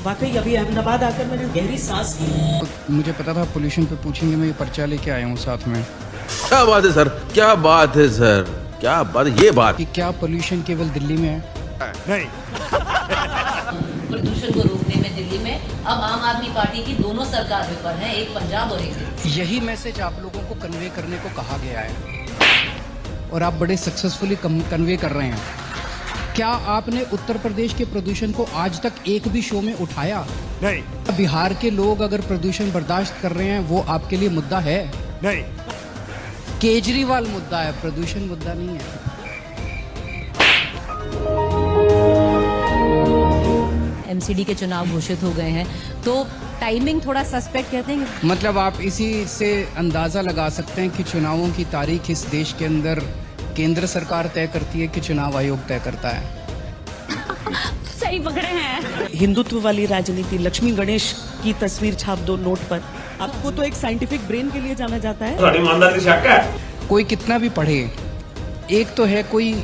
वाकई अभी अहमदाबाद आकर मैंने गहरी सांस ली। मुझे पता था पोल्यूशन पे पूछेंगे, मैं ये पर्चा लेके आया हूँ साथ में। क्या बात है सर, क्या बात है सर, क्या बात है, ये बात कि क्या पोल्यूशन केवल दिल्ली में है? नहीं। प्रदूषण को रोकने में दिल्ली में अब आम आदमी पार्टी की दोनों सरकारें पर हैं, एक पंजाब और एक दिल्ली। यही मैसेज आप लोगों को कन्वे करने को कहा गया है और आप बड़े सक्सेसफुली कन्वे कर रहे हैं। क्या आपने उत्तर प्रदेश के प्रदूषण को आज तक एक भी शो में उठाया? नहीं। बिहार के लोग अगर प्रदूषण बर्दाश्त कर रहे हैं, वो आपके लिए मुद्दा है? नहीं। केजरीवाल मुद्दा है, प्रदूषण मुद्दा नहीं है। एमसीडी के चुनाव घोषित हो गए हैं, तो टाइमिंग थोड़ा सस्पेक्ट कहते हैं। मतलब आप इसी से अंदाजा लगा सकते हैं कि चुनावों की तारीख इस देश के अंदर केंद्र सरकार तय करती है कि चुनाव आयोग तय करता है। सही पकड़े हैं। हिंदुत्व वाली राजनीति, लक्ष्मी गणेश की तस्वीर छाप दो नोट पर। आपको तो एक साइंटिफिक ब्रेन के लिए जाना जाता है। कोई कितना भी पढ़े, एक तो है कोई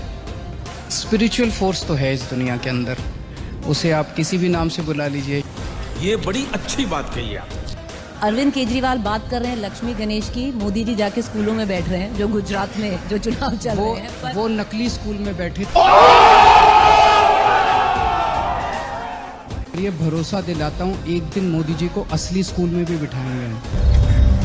स्पिरिचुअल फोर्स तो है इस दुनिया के अंदर, उसे आप किसी भी नाम से बुला लीजिए। ये बड़ी अच्छी बात कही आप। अरविंद केजरीवाल बात कर रहे हैं लक्ष्मी गणेश की, मोदी जी जाके स्कूलों में बैठ रहे हैं, जो गुजरात में जो चुनाव चल रहे हैं। वो नकली स्कूल में बैठे। ये भरोसा दिलाता हूँ, एक दिन मोदी जी को असली स्कूल में भी बिठाएंगे।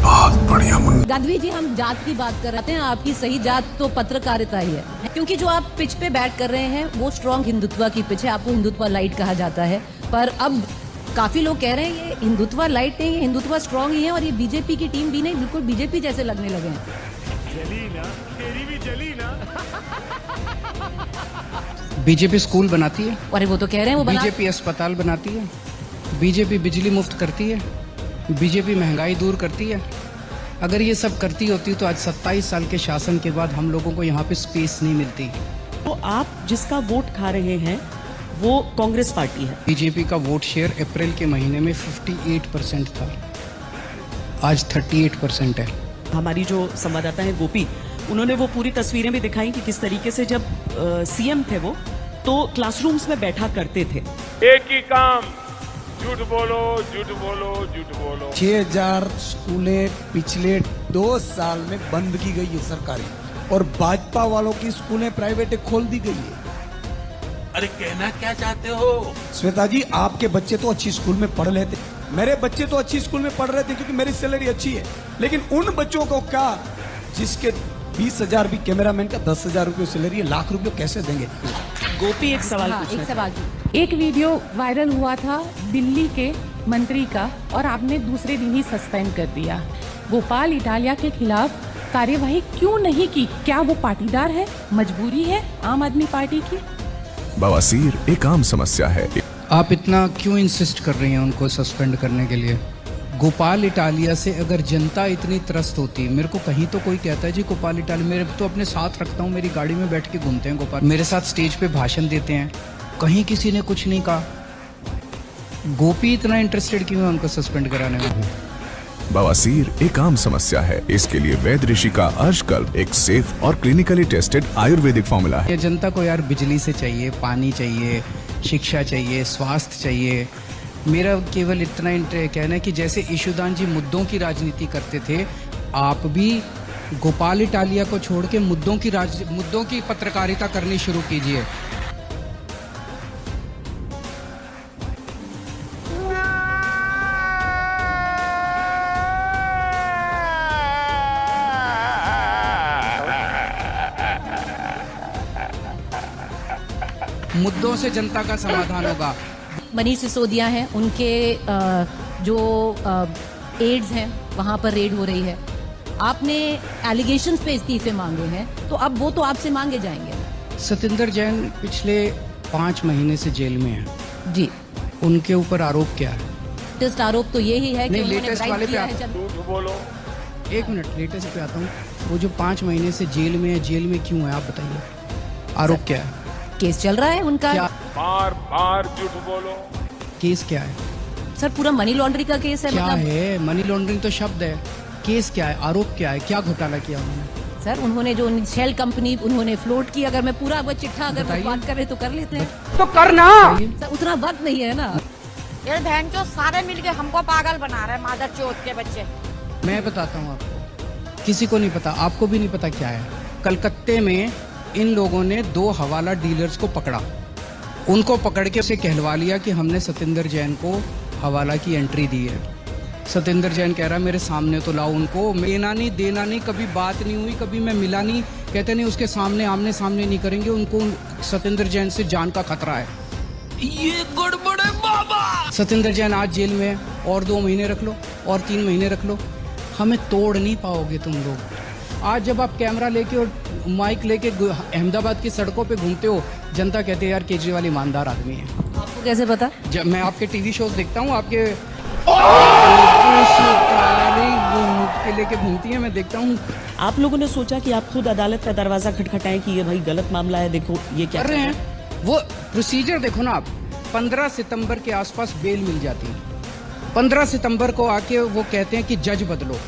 बहुत बढ़िया। गदवी जी, हम जात की बात कर रहे हैं, आपकी सही जात तो पत्रकारिता ही है, क्योंकि जो आप पिच पे बैठ कर रहे हैं वो स्ट्रॉन्ग हिंदुत्व की पिच है, आपको हिंदुत्व लाइट कहा जाता है। पर अब काफी लोग कह रहे हैं ये हिंदुत्व लाइट नहीं, ये हिंदुत्व स्ट्रॉन्ग ही है, और ये बीजेपी की टीम भी नहीं, बिल्कुल बीजेपी जैसे लगने लगे हैं। जली ना, तेरी भी जली ना। बीजेपी स्कूल बनाती है, और वो तो कह रहे हैं वो बीजेपी अस्पताल बनाती है, बीजेपी बिजली मुफ्त करती है, बीजेपी महंगाई दूर करती है। अगर ये सब करती होती तो आज 27 साल के शासन के बाद हम लोगों को यहाँ पे स्पेस नहीं मिलती। तो आप जिसका वोट खा रहे हैं वो कांग्रेस पार्टी है। बीजेपी का वोट शेयर अप्रैल के महीने में 58% था, आज 38% है। हमारी जो संवाददाता है गोपी, उन्होंने वो पूरी तस्वीरें भी दिखाई कि किस तरीके से जब सीएम थे वो तो क्लासरूम्स में बैठा करते थे। एक ही काम, झूठ बोलो, झूठ बोलो, झूठ बोलो। 6000 स्कूलें पिछले 2 साल में बंद की गई है सरकारी, और भाजपा वालों की स्कूलें प्राइवेट खोल दी गई है। अरे कहना क्या चाहते हो? श्वेता जी, आपके बच्चे तो अच्छी स्कूल में पढ़ रहे थे, मेरे बच्चे तो अच्छी स्कूल में पढ़ रहे थे क्योंकि मेरी सैलरी अच्छी है, लेकिन उन बच्चों को क्या जिसके 20,000 भी कैमरामैन का 10,000 रुपये सैलरी है, लाख रुपये कैसे देंगे? गोपी एक सवाल पूछना एक सवाल। एक वीडियो वायरल हुआ था दिल्ली के मंत्री का, और आपने दूसरे दिन ही सस्पेंड कर दिया। गोपाल इटालिया के खिलाफ कार्यवाही क्यों नहीं की? क्या वो पाटीदार है, मजबूरी है आम आदमी पार्टी की? बवासीर एक आम समस्या है। आप इतना क्यों इंसिस्ट कर रही हैं उनको सस्पेंड करने के लिए? गोपाल इटालिया से अगर जनता इतनी त्रस्त होती, मेरे को कहीं तो कोई कहता है जी गोपाल इटालिया, मेरे तो अपने साथ रखता हूँ, मेरी गाड़ी में बैठ के घूमते हैं गोपाल, मेरे साथ स्टेज पे भाषण देते हैं, कहीं किसी ने कुछ नहीं कहा। गोपी इतना इंटरेस्टेड क्यों है उनको सस्पेंड कराने में? बवासीर एक आम समस्या है, इसके लिए वैद्य ऋषि का अर्शकल्प एक सेफ और क्लिनिकली टेस्टेड आयुर्वेदिक फॉर्मूला है। ये जनता को यार बिजली से चाहिए, पानी चाहिए, शिक्षा चाहिए, स्वास्थ्य चाहिए। मेरा केवल इतना कहना है कि जैसे ईशुदान जी मुद्दों की राजनीति करते थे, आप भी गोपाल इटालिया को छोड़ के मुद्दों की पत्रकारिता करनी शुरू कीजिए। मुद्दों से जनता का समाधान होगा। मनीष सिसोदिया हैं, उनके जो एड्स हैं वहाँ पर रेड हो रही है। आपने एलिगेशंस पे इस्तीफे मांगे हैं, तो अब वो तो आपसे मांगे जाएंगे। सतिंदर जैन पिछले 5 महीने से जेल में है जी, उनके ऊपर आरोप क्या है? लेटेस्ट आरोप तो यही है कि उन्होंने लेटेस्ट ब्राइब वाले पे किया है। झूठ बोलो। 1 मिनट, लेटेस्ट पे आता हूँ। वो जो 5 महीने से जेल में है, जेल में क्यों है आप बताइए? आरोप क्या है? केस चल रहा है उनका। क्या बार बार झूठ बोलो। केस क्या है? सर पूरा मनी लॉन्ड्रिंग का केस है। क्या मतलब है? मनी लॉन्ड्रिंग तो शब्द है, केस क्या है? आरोप क्या है? क्या घोटाला किया उन्होंने? सर उन्होंने जो शेल कंपनी उन्होंने फ्लोट की, अगर मैं पूरा वो चिट्ठा अगर बताइए। बात करें तो कर लेते हैं। तो करना। सर उतना वक्त नहीं है ना। ये बहन चो सारे मिलके हमको पागल बना रहे हैं, मादर चौथ के बच्चे। मैं बताता हूँ आपको, किसी को नहीं पता, आपको भी नहीं पता क्या है। कलकत्ते में इन लोगों ने 2 हवाला डीलर्स को पकड़ा, उनको पकड़ के उसे कहलवा लिया कि हमने सतेंद्र जैन को हवाला की एंट्री दी है। सतेंद्र जैन कह रहा है मेरे सामने तो लाओ उनको, देना नहीं, कभी बात नहीं हुई, कभी मैं मिला नहीं, कहते नहीं उसके सामने आमने सामने नहीं करेंगे, उनको सतेंद्र जैन से जान का खतरा है। ये गड़बड़ है बाबा। सतेंद्र जैन आज जेल में है, और 2 महीने रख लो और 3 महीने रख लो, हमें तोड़ नहीं पाओगे तुम लोग। आज जब आप कैमरा लेके और माइक लेके अहमदाबाद की सड़कों पे घूमते हो, जनता कहते हैं यार केजरीवाल ईमानदार आदमी है। आपको कैसे पता? जब मैं आपके टीवी शोज देखता हूँ, आपके लेके घूमती है, मैं देखता हूँ। आप लोगों ने सोचा कि आप खुद अदालत का दरवाजा खटखटाएं कि ये भाई गलत मामला है, देखो ये क्या कर रहे हैं। वो प्रोसीजर देखो ना आप, 15 सितंबर के आसपास बेल मिल जाती है, 15 सितंबर को आके वो कहते हैं कि जज बदलो।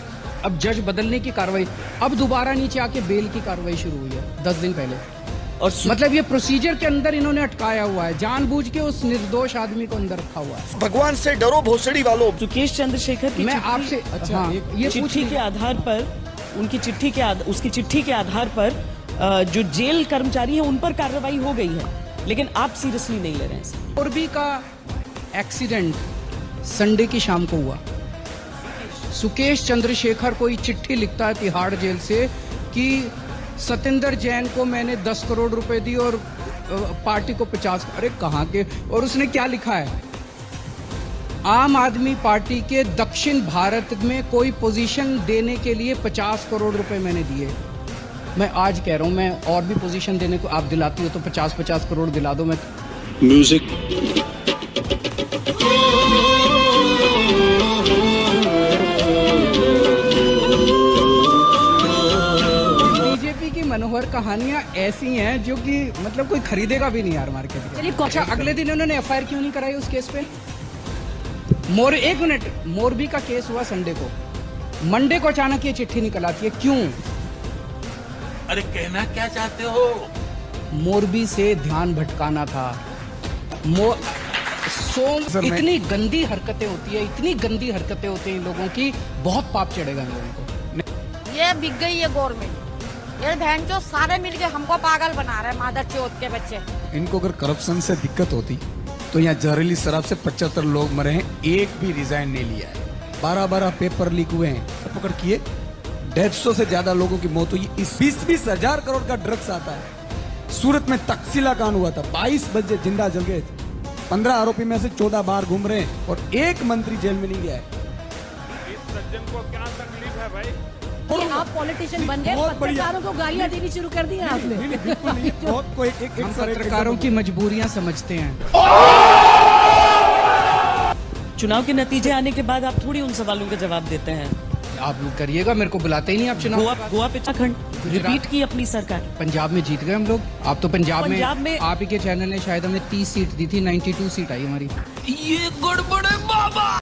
अब जज बदलने की कार्रवाई, अब दोबारा नीचे आके बेल की कार्रवाई शुरू हुई है 10 दिन पहले। और मतलब ये प्रोसीजर के अंदर इन्होंने अटकाया हुआ है, जानबूझ के उस निर्दोष आदमी को अंदर रखा हुआ है। भगवान से डरो भोसड़ी वालों। सुकेश चंद्रशेखर की मैं चिट्ठी- आपसे अच्छा, हाँ, ये चिट्ठी के आधार पर, उनकी चिट्ठी के उसकी चिट्ठी के आधार पर जो जेल कर्मचारी है उन पर कार्रवाई हो गई है, लेकिन आप सीरियसली नहीं ले रहे हैं इसे। मोरबी का एक्सीडेंट संडे की शाम को हुआ। सुकेश चंद्रशेखर कोई चिट्ठी लिखता है तिहाड़ जेल से कि सतेंद्र जैन को मैंने 10 करोड़ रुपए दी और पार्टी को 50। अरे कहाँ के, और उसने क्या लिखा है, आम आदमी पार्टी के दक्षिण भारत में कोई पोजीशन देने के लिए 50 करोड़ रुपए मैंने दिए। मैं आज कह रहा हूं, मैं और भी पोजीशन देने को आप दिलाती हो तो 50-50 करोड़ दिला दो। मैं म्यूजिक बीजेपी की मनोहर कहानियां ऐसी हैं जो कि मतलब कोई खरीदेगा भी नहीं यार मार्केट में। चलिए, अच्छा, अगले दिन उन्होंने एफआईआर क्यों नहीं कराई उस केस पे? एक मिनट, मोरबी का केस हुआ संडे को, मंडे को अचानक ये चिट्ठी निकल आती है, क्यों? अरे कहना क्या चाहते हो? मोरबी से ध्यान भटकाना था। इतनी गंदी हरकतें होती है, इतनी गंदी हरकतें होती हैं इन लोगों की, बहुत पाप चढ़ेगा इन लोगों को। ये बिक गई है गवर्नमेंट, ये बहन चो सारे मिलके हमको पागल बना रहे हैं, मादर चौथ के बच्चे। इनको अगर करप्शन से दिक्कत होती तो यहाँ जहरीली शराब से 75 लोग मरे हैं, एक भी रिजाइन नहीं लिया है। 12 पेपर लीक हुए हैं, पकड़ किए 150 से ज्यादा लोगों की मौत हुई। इस 20 हजार करोड़ का ड्रग्स आता है। सूरत में तकसीला कांड हुआ था, 22 बजे जिंदा जल गए थे। 15 आरोपी में से 14 बाहर घूम रहे हैं और एक मंत्री जेल में नहीं गया है। इस सज्जन को क्या तकलीफ है भाई? आप पॉलिटिशियन बन गए, बहुत बढ़िया। पत्रकारों को गालियां देनी शुरू कर दी आपने। नहीं, बिल्कुल नहीं, बहुत को एक हम पत्रकारों की मजबूरियां समझते हैं। चुनाव के नतीजे आने के बाद आप थोड़ी उन सवालों के जवाब देते हैं। आप करिएगा, मेरे को बुलाते ही नहीं आप चुनाव। गोवा पे उत्तराखंड रिपीट की अपनी सरकार। पंजाब में जीत गए हम लोग। आप तो पंजाब पंजाब में में- आप ही के चैनल ने शायद हमें 30 सीट दी थी, 92 सीट आई हमारी। ये गड़बड़ है